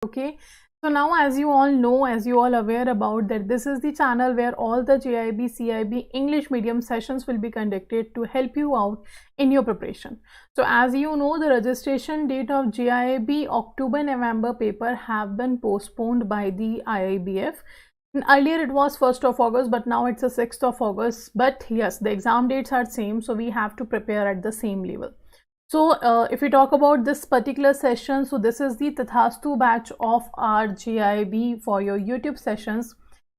Okay, so now as you all know, as you all aware about that, this is the channel where all the JAIIB, CAIIB English medium sessions will be conducted to help you out in your preparation. So as you know, the registration date of JAIIB October-November paper have been postponed by the IIBF. Earlier it was 1st of August, but now it's the 6th of August. But yes, the exam dates are same, so we have to prepare at the same level. So if we talk about this particular session, so this is the Tathastu batch of our JAIIB for your YouTube sessions,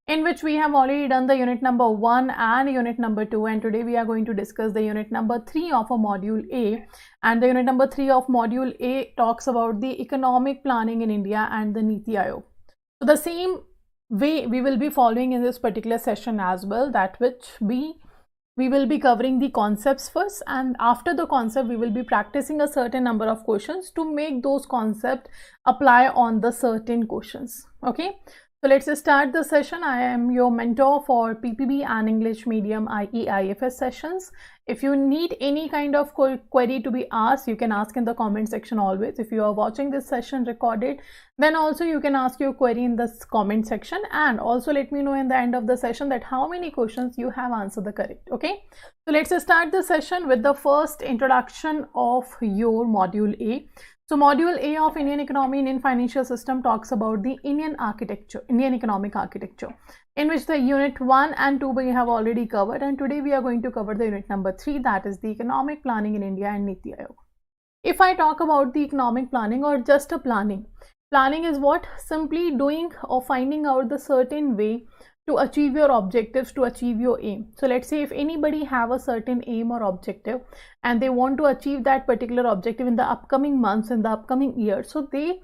in which we have already done the unit number 1 and unit number 2, and today we are going to discuss the unit number 3 of a module A. And the unit number 3 of module A talks about the economic planning in India and the Niti Aayog. So the same way we will be following in this particular session as well, that which we will be covering the concepts first, and after the concept we will be practicing a certain number of questions to make those concepts apply on the certain questions. Okay, so let's start the session. I am your mentor for PPB and English medium IE IFS sessions. If you need any kind of query to be asked, you can ask in the comment section always. If you are watching this session recorded, then also you can ask your query in the comment section, and also let me know in the end of the session that how many questions you have answered the correct. Okay, so let's start the session with the first introduction of your module A. So module A of Indian economy, Indian financial system talks about the Indian architecture, Indian economic architecture, in which the unit 1 and 2 we have already covered, and today we are going to cover the unit number 3, that is the economic planning in India and Niti Aayog. If I talk about the economic planning or just a planning is what? Simply doing or finding out the certain way to achieve your objectives, to achieve your aim. So let's say if anybody have a certain aim or objective and they want to achieve that particular objective in the upcoming months, in the upcoming year, so they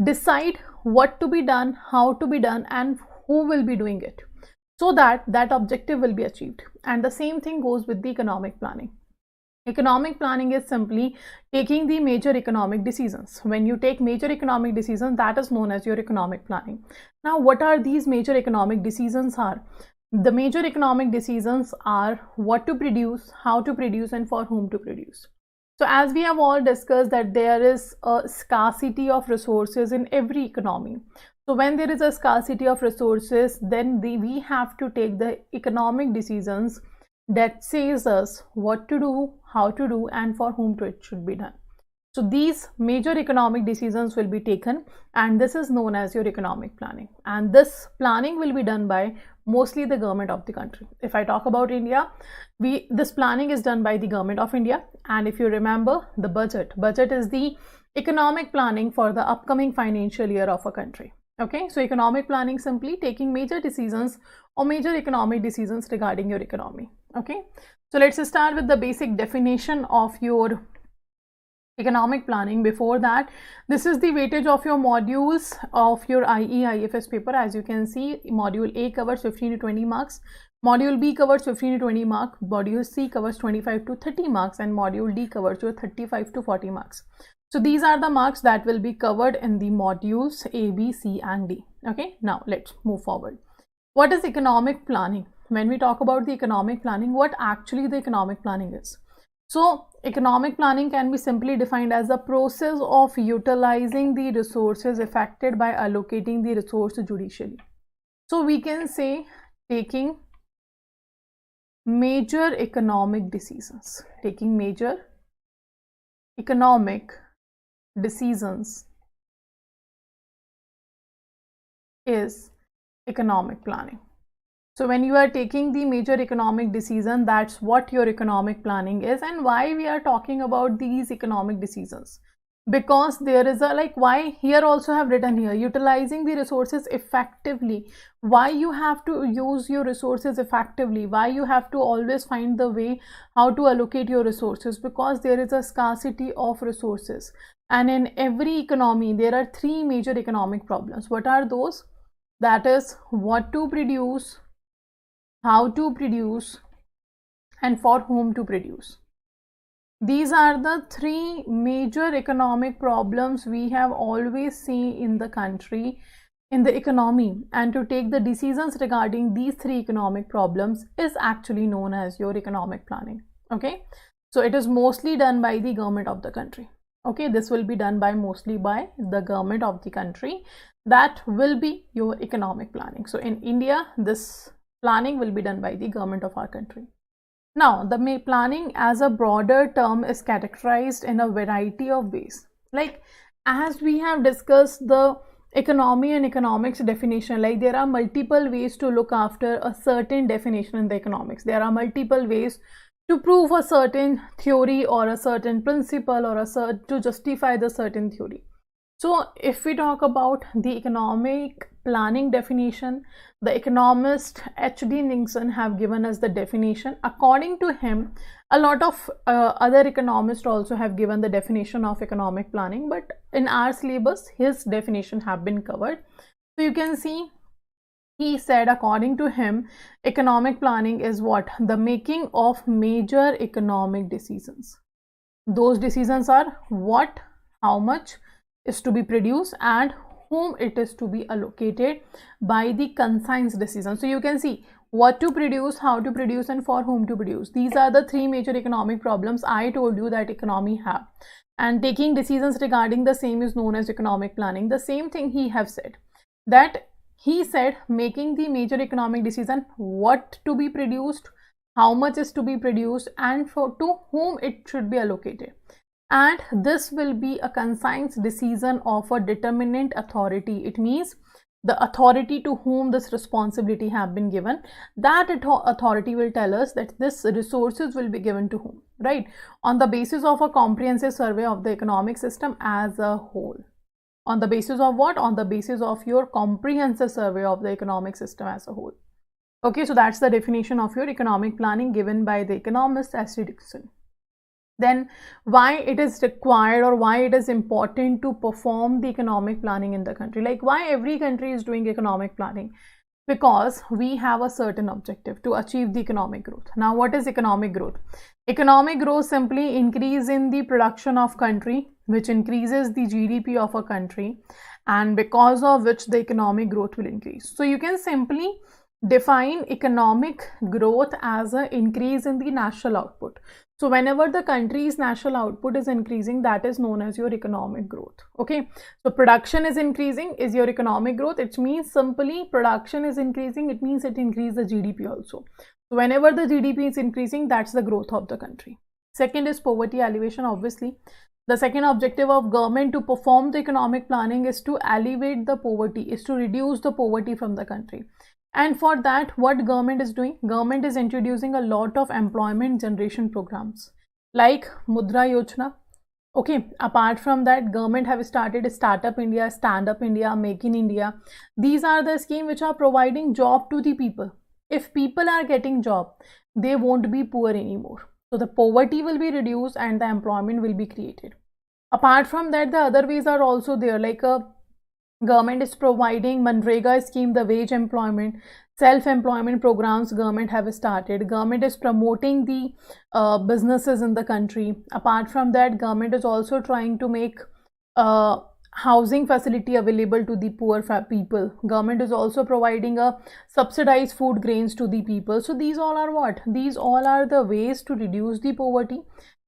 decide what to be done, how to be done, and who will be doing it, so that that objective will be achieved. And the same thing goes with the economic planning. Economic planning is simply taking the major economic decisions. When you take major economic decisions, that is known as your economic planning. Now, what are these major economic decisions are? The major economic decisions are what to produce, how to produce, and for whom to produce. So as we have all discussed that there is a scarcity of resources in every economy. So when there is a scarcity of resources, then we have to take the economic decisions that says us what to do, how to do, and for whom it should be done. So these major economic decisions will be taken, and this is known as your economic planning. And this planning will be done by mostly the government of the country. If I talk about India, this planning is done by the government of India. And if you remember, the budget is the economic planning for the upcoming financial year of a country. Okay, so economic planning simply taking major decisions or major economic decisions regarding your economy. Okay, so let's start with the basic definition of your economic planning. Before that, this is the weightage of your modules of your IE IFS paper. As you can see, module A covers 15 to 20 marks, module B covers 15 to 20 marks, module C covers 25 to 30 marks, and module D covers your 35 to 40 marks. So these are the marks that will be covered in the modules A, B, C, and D. Okay, now let's move forward. What is economic planning? When we talk about the economic planning, what actually the economic planning is? So economic planning can be simply defined as the process of utilizing the resources affected by allocating the resource judicially. So we can say taking major economic decisions. Taking major economic decisions is economic planning. So when you are taking the major economic decision, that's what your economic planning is. And why we are talking about these economic decisions? Because there is a why here also have written here, utilizing the resources effectively. Why you have to use your resources effectively? Why you have to always find the way how to allocate your resources? Because there is a scarcity of resources. And in every economy, there are 3 major economic problems. What are those? That is what to produce, how to produce, and for whom to produce. These are the 3 major economic problems we have always seen in the country, in the economy, and to take the decisions regarding these 3 economic problems is actually known as your economic planning. Okay, so it is mostly done by the government of the country. Okay, this will be done by mostly by the government of the country. That will be your economic planning. So in India, this planning will be done by the government of our country. Now, the planning as a broader term is categorized in a variety of ways. Like, as we have discussed the economy and economics definition, like there are multiple ways to look after a certain definition in the economics. There are multiple ways to prove a certain theory or a certain principle or to justify the certain theory. So if we talk about the economic planning definition, the economist H.D. Nixon have given us the definition. According to him, a lot of other economists also have given the definition of economic planning, but in our syllabus, his definition have been covered. So you can see, he said, according to him, economic planning is what? The making of major economic decisions. Those decisions are what, how much is to be produced, and whom it is to be allocated by the conscience decision. So you can see what to produce, how to produce, and for whom to produce. These are the three major economic problems I told you that economy have, and taking decisions regarding the same is known as economic planning. The same thing he have said, that he said making the major economic decision, what to be produced, how much is to be produced, and to whom it should be allocated. And this will be a conscience decision of a determinate authority. It means the authority to whom this responsibility have been given, that authority will tell us that this resources will be given to whom, right? On the basis of a comprehensive survey of the economic system as a whole. On the basis of what? On the basis of your comprehensive survey of the economic system as a whole. Okay, so that's the definition of your economic planning given by the economist H.D. Nixon. Then why it is required or why it is important to perform the economic planning in the country? Like why every country is doing economic planning? Because we have a certain objective to achieve the economic growth. Now what is economic growth? Economic growth simply increase in the production of country, which increases the GDP of a country, and because of which the economic growth will increase. So you can simply define economic growth as an increase in the national output. So whenever the country's national output is increasing, that is known as your economic growth. Okay, so production is increasing is your economic growth. It means simply production is increasing, it means it increases the GDP also. So whenever the GDP is increasing, that's the growth of the country. Second is poverty alleviation. Obviously, the second objective of government to perform the economic planning is to alleviate the poverty, is to reduce the poverty from the country. And for that, what government is doing? Government is introducing a lot of employment generation programs like Mudra Yojana. Okay, apart from that, government have started Startup India, Stand Up India, Make in India. These are the schemes which are providing job to the people. If people are getting job, they won't be poor anymore. So the poverty will be reduced and the employment will be created. Apart from that, the other ways are also there, like government is providing Manrega scheme, the wage employment, self-employment programs government have started. Government is promoting the businesses in the country. Apart from that, government is also trying to make housing facility available to the poor people. Government is also providing a subsidized food grains to the people. So these all are what? These all are the ways to reduce the poverty.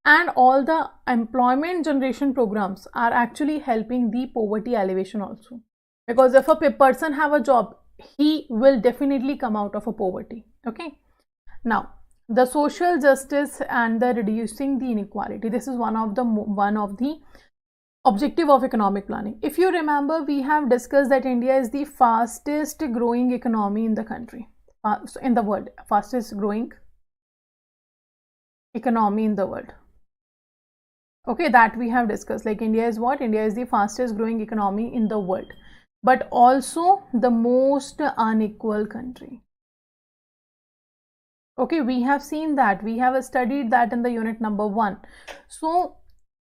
And all the employment generation programs are actually helping the poverty alleviation also. Because if a person have a job, he will definitely come out of a poverty. Okay. Now, the social justice and the reducing the inequality. This is one of the objective of economic planning. If you remember, we have discussed that India is the fastest growing economy in the country, in the world, fastest growing economy in the world. Okay, that we have discussed, like India is what? India is the fastest growing economy in the world, but also the most unequal country. Okay, we have seen that, we have studied that in the unit number 1. So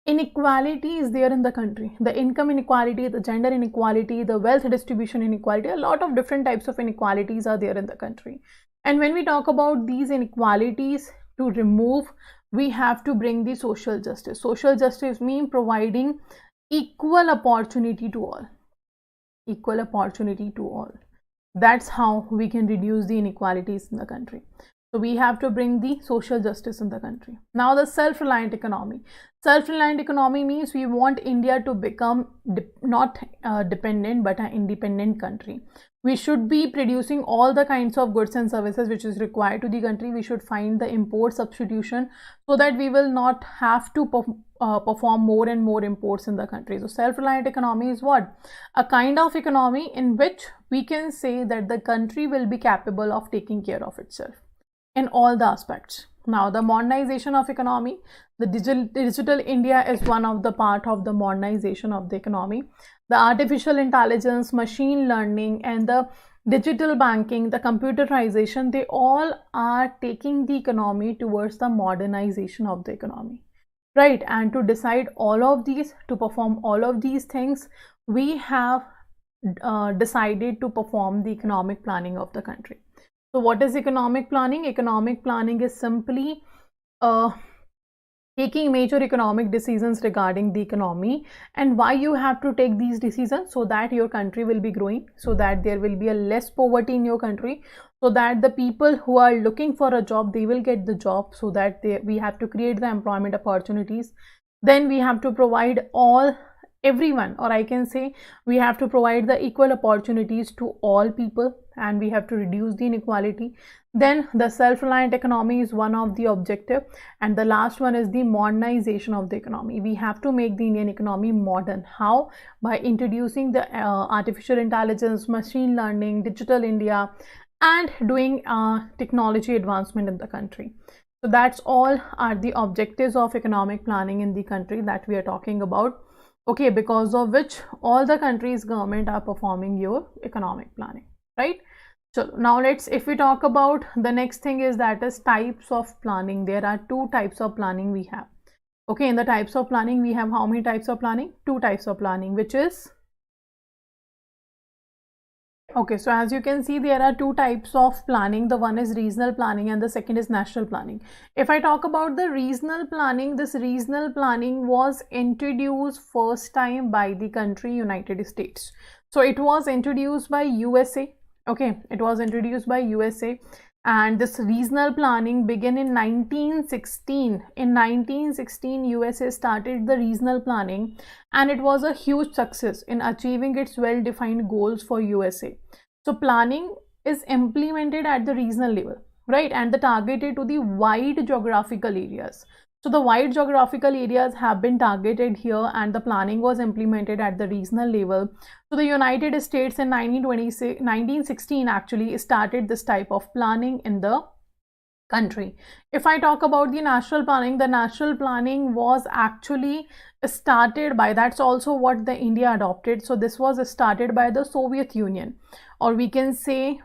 inequality is there in the country, the income inequality, the gender inequality, the wealth distribution inequality, a lot of different types of inequalities are there in the country. And when we talk about these inequalities to remove, we have to bring the social justice. Social justice means providing equal opportunity to all. Equal opportunity to all. That's how we can reduce the inequalities in the country. So we have to bring the social justice in the country. Now the self-reliant economy. Self-reliant economy means we want India to become not dependent but an independent country. We should be producing all the kinds of goods and services which is required to the country. We should find the import substitution so that we will not have to perform more and more imports in the country. So self-reliant economy is what? A kind of economy in which we can say that the country will be capable of taking care of itself in all the aspects. Now the modernization of economy, the digital India is one of the part of the modernization of the economy. The artificial intelligence, machine learning, and the digital banking, the computerization, they all are taking the economy towards the modernization of the economy, right? And to decide all of these, to perform all of these things, we have decided to perform the economic planning of the country. So what is economic planning? Economic planning is simply taking major economic decisions regarding the economy. And why you have to take these decisions? So that your country will be growing, so that there will be a less poverty in your country, so that the people who are looking for a job, they will get the job, so that we have to create the employment opportunities. Then we have to provide everyone, or I can say we have to provide the equal opportunities to all people, and we have to reduce the inequality. Then the self-reliant economy is one of the objective, and the last one is the modernization of the economy. We have to make the Indian economy modern. How? By introducing the artificial intelligence, machine learning, digital India, and doing technology advancement in the country. So that's all are the objectives of economic planning in the country that we are talking about. Okay, because of which all the countries' government are performing your economic planning, right? So now if we talk about the next thing is that is types of planning. There are two types of planning we have. Okay, in the types of planning we have how many types of planning? Two types of planning, which is, okay, so as you can see, there are two types of planning. The one is regional planning and the second is national planning. If I talk about the regional planning, this regional planning was introduced first time by the country United States. So it was introduced by USA. Okay, it was introduced by USA, and this regional planning began in 1916. In 1916, USA started the regional planning, and it was a huge success in achieving its well-defined goals for USA. So planning is implemented at the regional level, right, and the targeted to the wide geographical areas. So the wide geographical areas have been targeted here, and the planning was implemented at the regional level. So the United States in 1916 actually started this type of planning in the country. If I talk about the national planning, the national planning was actually started by, that's also what the India adopted. So this was started by the Soviet Union, or we can say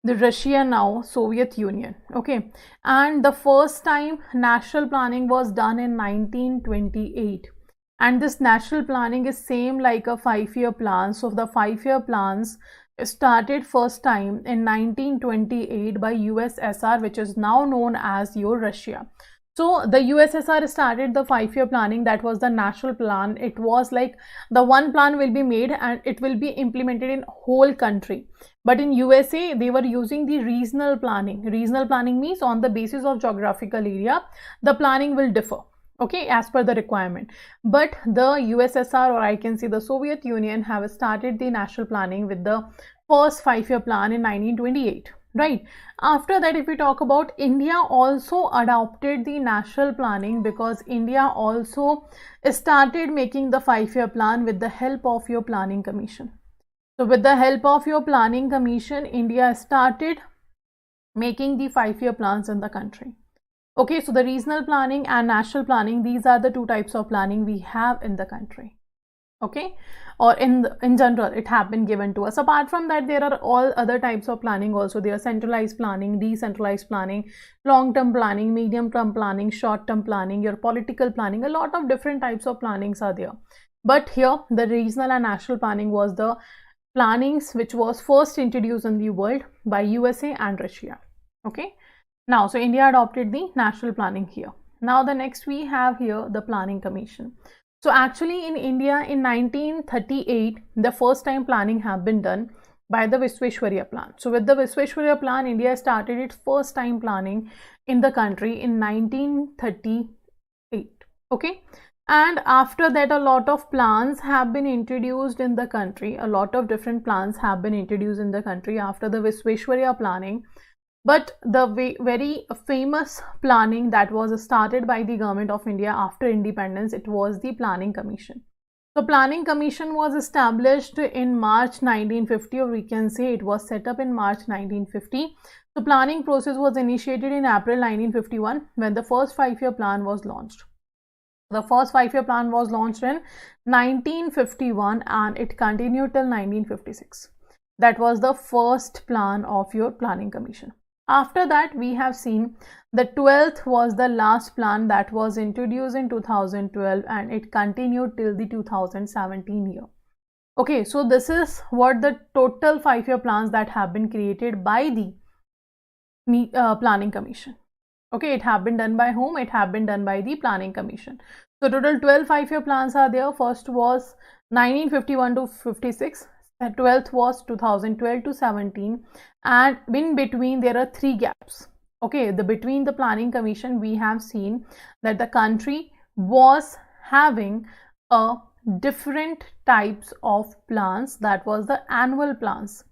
the Russia, now Soviet Union. Okay, and the first time national planning was done in 1928, and this national planning is same like a 5-year plan. So the 5-year plans started first time in 1928 by USSR, which is now known as your Russia. So the USSR started the 5-year planning. That was the national plan. It was like the one plan will be made and it will be implemented in whole country. But in USA, they were using the regional planning. Regional planning means on the basis of geographical area, the planning will differ, okay, as per the requirement. But the USSR, or I can say the Soviet Union, have started the national planning with the first 5-year plan in 1928. Right. After that, if we talk about India, also adopted the national planning, because India also started making the 5-year plan with the help of your planning commission. So with the help of your planning commission, India started making the 5-year plans in the country. Okay, so the regional planning and national planning, these are the two types of planning we have in the country. Okay, or in general it have been given to us. Apart from that, there are all other types of planning also. There are centralized planning, decentralized planning, long-term planning, medium-term planning, short-term planning, your political planning. A lot of different types of plannings are there, but here the regional and national planning was the plannings which was first introduced in the world by USA and Russia. Okay, now so India adopted the national planning here. Now the next we have here the planning commission. So actually in India in 1938, the first time planning have been done. by the Visvesvaraya plan. So with the Visvesvaraya plan, India started its first time planning in the country in 1938. Okay, and after that a lot of plans have been introduced in the country. A lot of different plans have been introduced in the country after the Visvesvaraya planning. But the very famous planning that was started by the government of India after independence, it was the Planning Commission. So Planning Commission was established in March 1950, or we can say it was set up in March 1950. The planning process was initiated in April 1951 when the first 5-year plan was launched. The first 5-year plan was launched in 1951 and it continued till 1956. That was the first plan of your Planning Commission. After that, we have seen the 12th was the last plan that was introduced in 2012 and it continued till the 2017 year. Okay, so this is what the total 5-year plans that have been created by the Planning Commission. Okay, it have been done by whom? It have been done by the Planning Commission. So total 12 5-year plans are there. First was 1951 to 56. 12th was 2012 to 17, and in between there are 3 gaps. Okay, between the Planning Commission, we have seen that the country was having a different types of plans. That was the annual plans.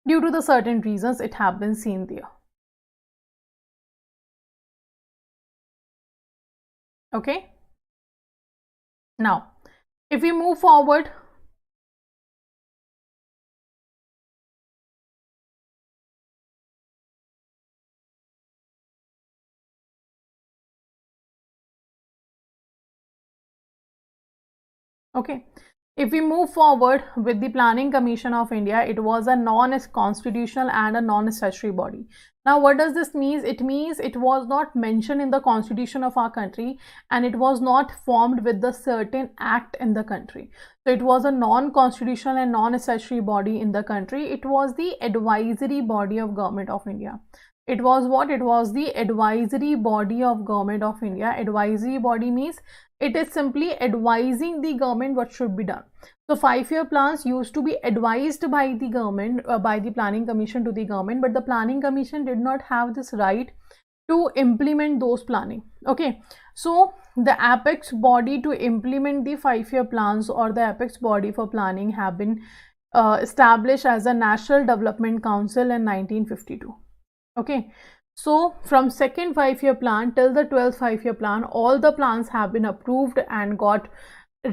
Due to the certain reasons, it have been seen there. Okay, now if we move forward, okay, if we move forward with the Planning Commission of India, it was a non-constitutional and a non-statutory body. Now, what does this mean? It means it was not mentioned in the constitution of our country and it was not formed with the certain act in the country. So it was a non-constitutional and non-statutory body in the country. It was the advisory body of Government of India. It was what? It was the advisory body of Government of India. Advisory body means it is simply advising the government what should be done. So 5-year plans used to be advised by the government, by the Planning Commission to the government, but the Planning Commission did not have this right to implement those planning. Okay, so the apex body to implement the 5-year plans, or the apex body for planning, have been established as a National Development Council in 1952. Okay, so from second 5-year plan till the 12th 5-year plan, all the plans have been approved and got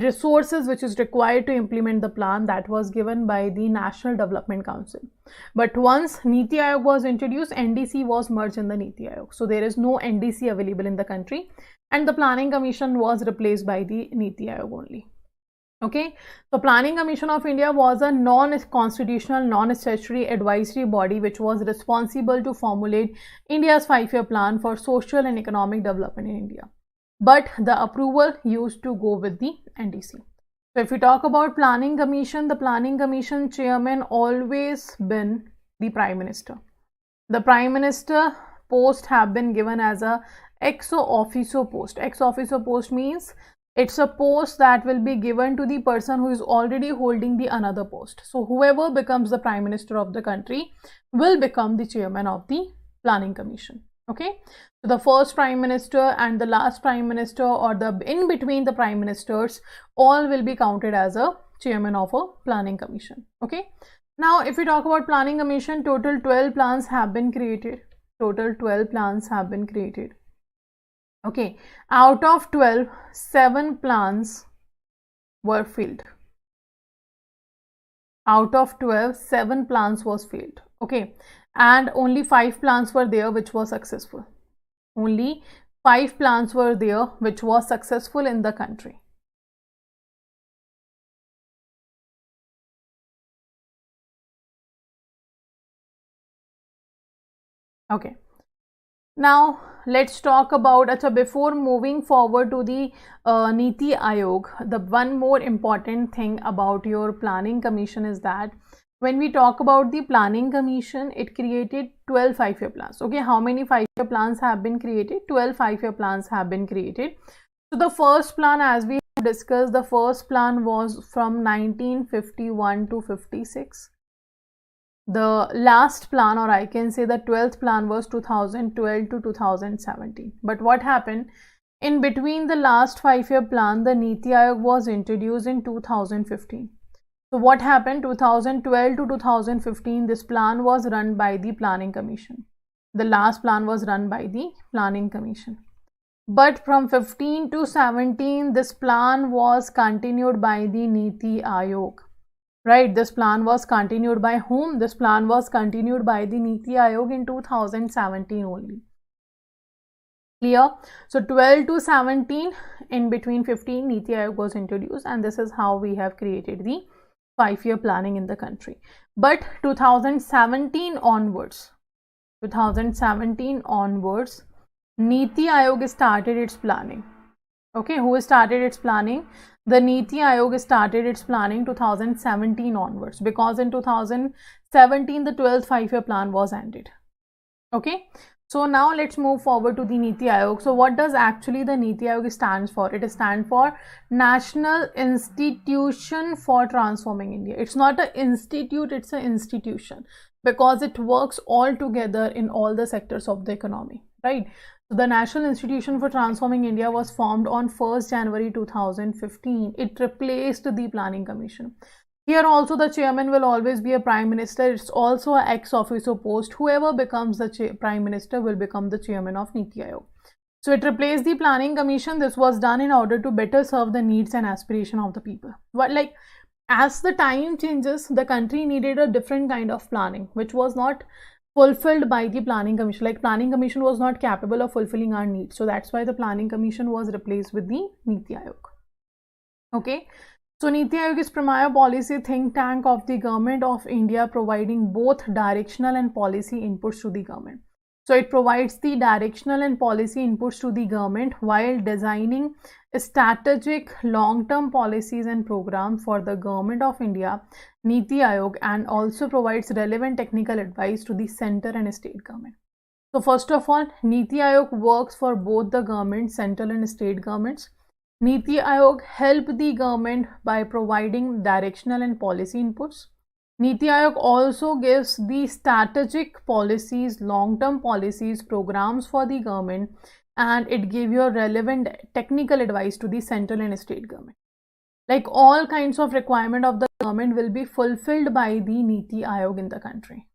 resources which is required to implement the plan that was given by the National Development Council. But once Niti Aayog was introduced, NDC was merged in the Niti Aayog. So there is no NDC available in the country and the Planning Commission was replaced by the Niti Aayog only. Okay, so Planning Commission of India was a non-constitutional, non-statutory advisory body which was responsible to formulate India's 5-year plan for social and economic development in India. But the approval used to go with the NDC. So if we talk about Planning Commission, the Planning Commission chairman always been the Prime Minister. The Prime Minister post have been given as a ex officio post. Ex officio post means it's a post that will be given to the person who is already holding the another post. So whoever becomes the Prime Minister of the country will become the chairman of the Planning Commission. Okay, so the first Prime Minister and the last Prime Minister, or the in between the Prime Ministers, all will be counted as a chairman of a Planning Commission. Okay, now if we talk about Planning Commission, total 12 plans have been created. Total 12 plans have been created. Okay, out of 12, 7 plans were failed. Out of 12, 7 plans was failed. Okay, and only 5 plans were there which was successful. Only 5 plans were there which was successful in the country. Okay, now let's talk about, before moving forward to the Niti Aayog, the one more important thing about your Planning Commission is that when we talk about the Planning Commission, it created 12 5-year plans. Okay, how many 5-year plans have been created? 12 5-year plans have been created. So the first plan, as we have discussed, the first plan was from 1951 to 56. The last plan, or I can say the 12th plan, was 2012 to 2017. But what happened? In between the last 5-year plan, the Niti Aayog was introduced in 2015. So what happened? 2012 to 2015, this plan was run by the Planning Commission. The last plan was run by the Planning Commission. But from 15 to 17, this plan was continued by the Niti Aayog. Right, this plan was continued by whom? This plan was continued by the Niti Aayog in 2017 only. Clear? So 12 to 17, in between 15, Niti Aayog was introduced, and this is how we have created the 5-year planning in the country. But 2017 onwards, Niti Aayog started its planning. Okay, who started its planning? The Niti Aayog started its planning 2017 onwards, because in 2017 the 12th 5-year plan was ended. Okay, so now let's move forward to the Niti Aayog. So what does actually the Niti Aayog stands for? It stands for National Institution for Transforming India. It's not an institute, it's an institution, because it works all together in all the sectors of the economy, right? So the National Institution for Transforming India was formed on 1st January 2015. It replaced the Planning Commission. Here also the chairman will always be a prime minister. It's also an ex officio post. Whoever becomes the prime minister will become the chairman of Niti Aayog. So it replaced the Planning Commission. This was done in order to better serve the needs and aspiration of the people. But like, as the time changes, the country needed a different kind of planning, which was not fulfilled by the Planning Commission. Like, Planning Commission was not capable of fulfilling our needs. So that's why the Planning Commission was replaced with the Niti Aayog. Okay. So Niti Aayog is premier policy think tank of the government of India, providing both directional and policy inputs to the government. So it provides the directional and policy inputs to the government while designing strategic long-term policies and programs for the government of India, Niti Aayog, and also provides relevant technical advice to the center and state government. So first of all, Niti Aayog works for both the government, central and state governments. Niti Aayog help the government by providing directional and policy inputs. Niti Aayog also gives the strategic policies, long-term policies, programs for the government, and it gives you relevant technical advice to the central and state government. Like, all kinds of requirement of the government will be fulfilled by the Niti Aayog in the country.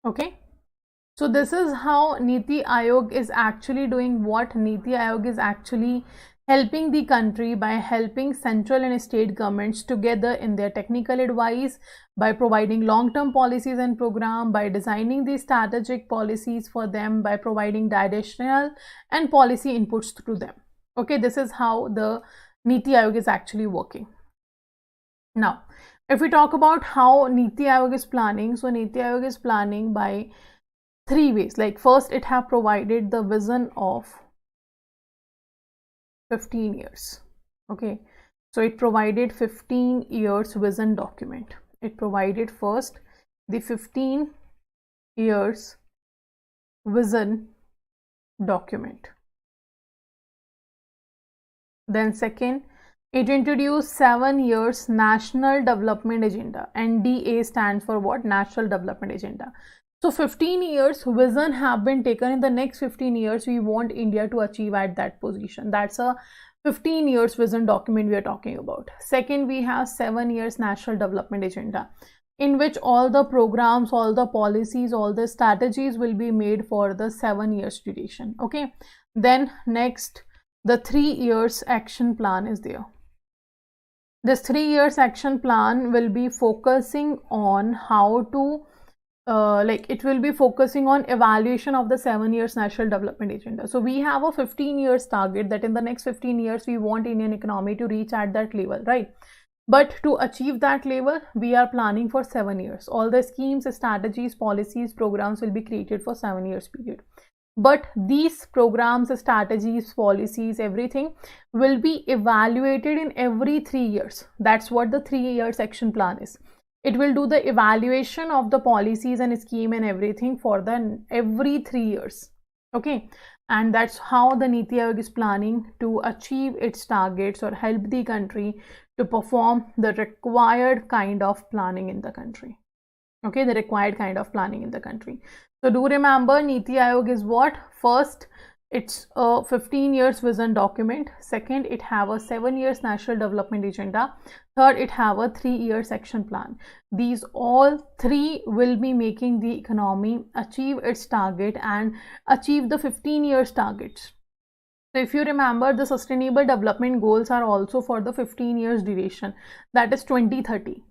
Okay. So this is how Niti Aayog is actually doing what. Niti Aayog is actually helping the country by helping central and state governments together in their technical advice, by providing long-term policies and program, by designing the strategic policies for them, by providing directional and policy inputs to them. Okay, this is how the Niti Aayog is actually working. Now, if we talk about how Niti Aayog is planning, so Niti Aayog is planning by 3 ways. Like, first, it have provided the vision of 15 years. Okay, so it provided 15 years vision document. It provided first the 15 years vision document. Then second, it introduced 7 years National Development Agenda. NDA stands for what? National Development Agenda. So 15 years vision have been taken. In the next 15 years, we want India to achieve at that position. That's a 15 years vision document we are talking about. Second, we have 7 years National Development Agenda, in which all the programs, all the policies, all the strategies will be made for the 7 years duration. Okay. Then next, the 3 years action plan is there. This 3 years action plan will be focusing on how to it will be focusing on evaluation of the 7 years National Development Agenda. So we have a 15 years target that in the next 15 years we want Indian economy to reach at that level, right? But to achieve that level, we are planning for 7 years. All the schemes, strategies, policies, programs will be created for 7 years period. But these programs, strategies, policies, everything will be evaluated in every 3 years. That's what the 3 years action plan is. It will do the evaluation of the policies and scheme and everything for the every 3 years. Okay. and that's how the Niti Aayog is planning to achieve its targets or help the country to perform the required kind of planning in the country. Okay, the required kind of planning in the country. So do remember, Niti Aayog is what? First, it's a 15 years vision document. Second, it have a 7 years national development agenda. Third, it have a 3-year action plan. These all three will be making the economy achieve its target and achieve the 15 years targets. So if you remember, the sustainable development goals are also for the 15 years duration, that is 2030.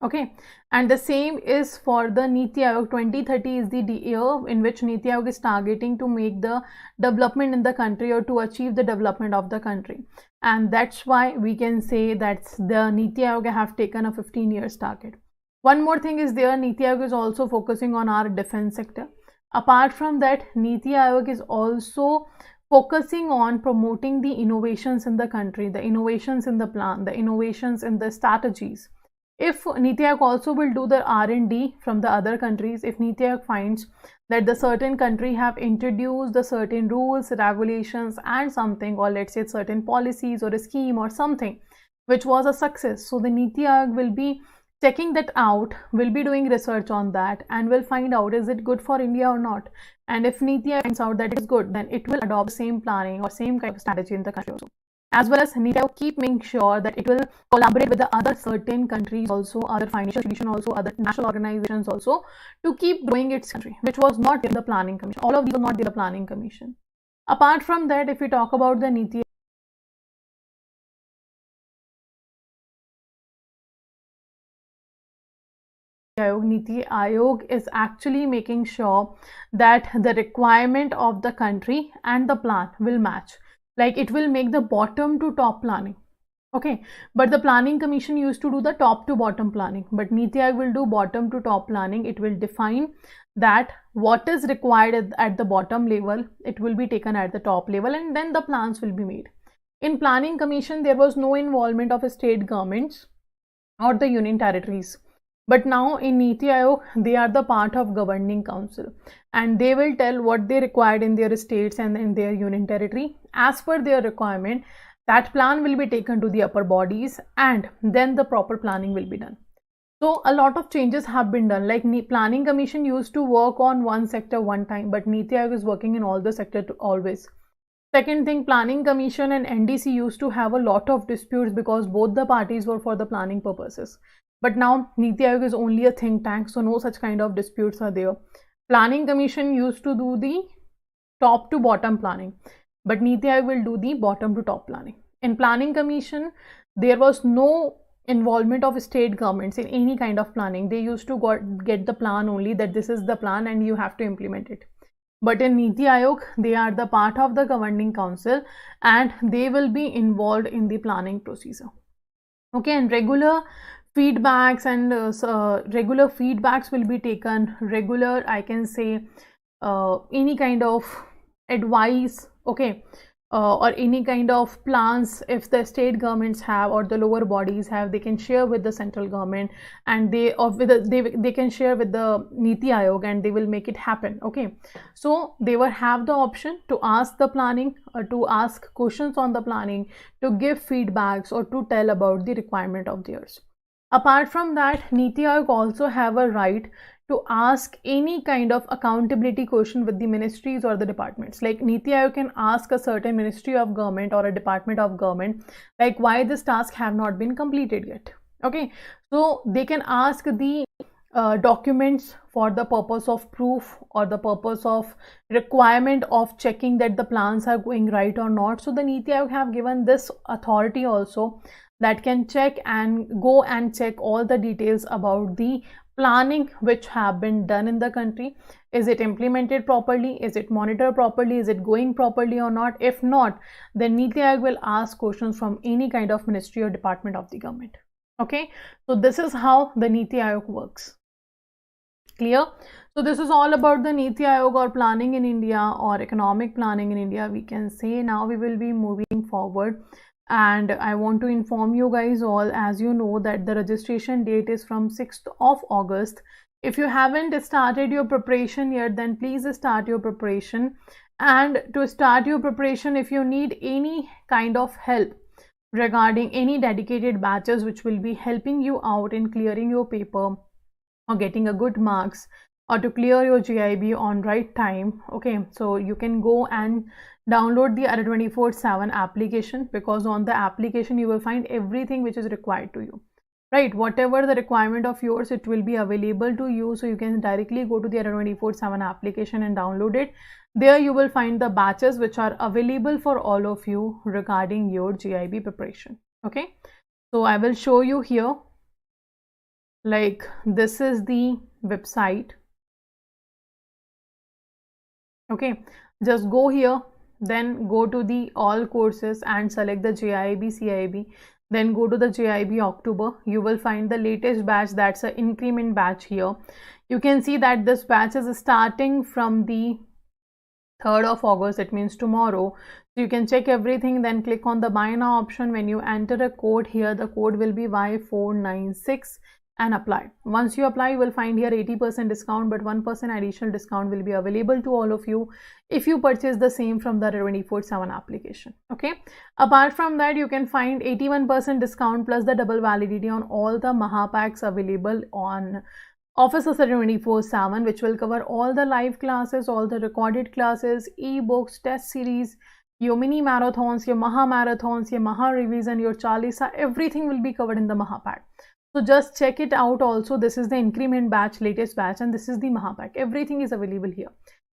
Okay, and the same is for the Niti Aayog. 2030 is the year in which Niti Aayog is targeting to make the development in the country or to achieve the development of the country. And that's why we can say that the Niti Aayog have taken a 15 years target. One more thing is there, Niti Aayog is also focusing on our defense sector. Apart from that, Niti Aayog is also focusing on promoting the innovations in the country, the innovations in the plan, the innovations in the strategies. If Niti Aayog also will do the R&D from the other countries, if Niti Aayog finds that the certain country have introduced the certain rules, regulations and something, or let's say certain policies or a scheme or something which was a success, so the Niti Aayog will be checking that out, will be doing research on that and will find out is it good for India or not. And if Niti Aayog finds out that it is good, then it will adopt the same planning or same kind of strategy in the country also. As well as Niti Aayog keep making sure that it will collaborate with the other certain countries also, other financial institutions also, other national organizations also, to keep growing its country, which was not in the planning commission. All of these are not in the planning commission. Apart from that, if we talk about the Niti Aayog is actually making sure that the requirement of the country and the plan will match. Like it will make the bottom to top planning. Okay, but the planning commission used to do the top to bottom planning, but Niti Aayog will do bottom to top planning. It will define that what is required at the bottom level, it will be taken at the top level, and then the plans will be made. In planning commission, there was no involvement of state governments or the union territories. But now in Niti Aayog, they are the part of governing council and they will tell what they required in their states and in their union territory. As per their requirement, that plan will be taken to the upper bodies and then the proper planning will be done. So a lot of changes have been done. Like planning commission used to work on one sector one time, but Niti Aayog is working in all the sector always. Second thing, planning commission and NDC used to have a lot of disputes because both the parties were for the planning purposes. But now Niti Aayog is only a think tank, so no such kind of disputes are there. Planning commission used to do the top to bottom planning, but Niti Aayog will do the bottom to top planning. In planning commission, there was no involvement of state governments in any kind of planning. They used to get the plan only, that this is the plan and you have to implement it. But in Niti Aayog, they are the part of the governing council and they will be involved in the planning procedure. Okay, and regular feedbacks will be taken. Regular, I can say, any kind of advice, okay, or any kind of plans if the state governments have or the lower bodies have, they can share with the central government and they can share with the Niti Aayog and they will make it happen. Okay, so they will have the option to ask the planning or to ask questions on the planning, to give feedbacks or to tell about the requirement of theirs. Apart from that, Niti Aayog also have a right to ask any kind of accountability question with the ministries or the departments. Like Niti Aayog can ask a certain ministry of government or a department of government, like why this task have not been completed yet. Okay, so they can ask the documents for the purpose of proof or the purpose of requirement of checking that the plans are going right or not. So the Niti Aayog have given this authority also, that can check and go and check all the details about the planning which have been done in the country. Is it implemented properly? Is it monitored properly? Is it going properly or not? If not, then Niti Aayog will ask questions from any kind of ministry or department of the government. Okay, so this is how the Niti Aayog works. Clear? So this is all about the Niti Aayog or planning in India or economic planning in India, we can say. Now we will be moving forward. And I want to inform you guys all, as you know, that the registration date is from 6th of August If you haven't started your preparation yet, then please start your preparation. And to start your preparation, if you need any kind of help regarding any dedicated batches which will be helping you out in clearing your paper or getting a good marks or to clear your JAIIB on right time, okay, so you can go and download the other 24/7 application, because on the application you will find everything which is required to you, right? Whatever the requirement of yours, it will be available to you. So you can directly go to the other 24/7 application and download it. There you will find the batches which are available for all of you regarding your JAIIB preparation. Okay, so I will show you here, like this is the website. Okay, just go here, then go to the all courses and select the JAIIB CAIIB, then go to the JAIIB October. You will find the latest batch, that's an increment batch here. You can see that this batch is starting from the 3rd of August, it means tomorrow. So you can check everything, then click on the buy now option. When you enter a code here, the code will be Y496 and apply. Once you apply, you will find here 80% discount, but 1% additional discount will be available to all of you if you purchase the same from the 24/7 application. Okay, apart from that, you can find 81% discount plus the double validity on all the Mahapacks available on Office 24/7, which will cover all the live classes, all the recorded classes, ebooks, test series, your mini marathons, your Maha marathons, your Maha revision, your Chalisa, everything will be covered in the Mahapack. So just check it out. Also, this is the increment batch, latest batch, and this is the Mahapack. Everything is available here,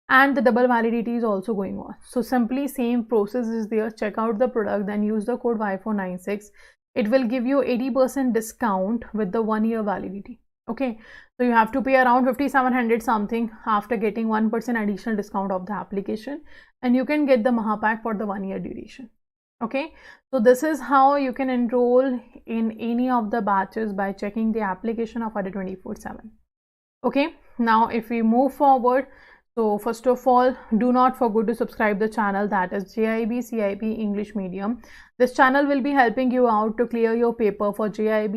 and the double validity is also going on. So simply same process is there. Check out the product, then use the code Y496. It will give you 80% discount with the 1-year validity. Okay, so you have to pay around 5,700 something after getting 1% additional discount of the application, and you can get the Mahapack for the 1-year duration. Okay, so this is how you can enroll in any of the batches by checking the application of other 24/7. Okay, now if we move forward, so first of all, do not forget to subscribe the channel, that is JAIIB CAIIB English Medium. This channel will be helping you out to clear your paper for JAIIB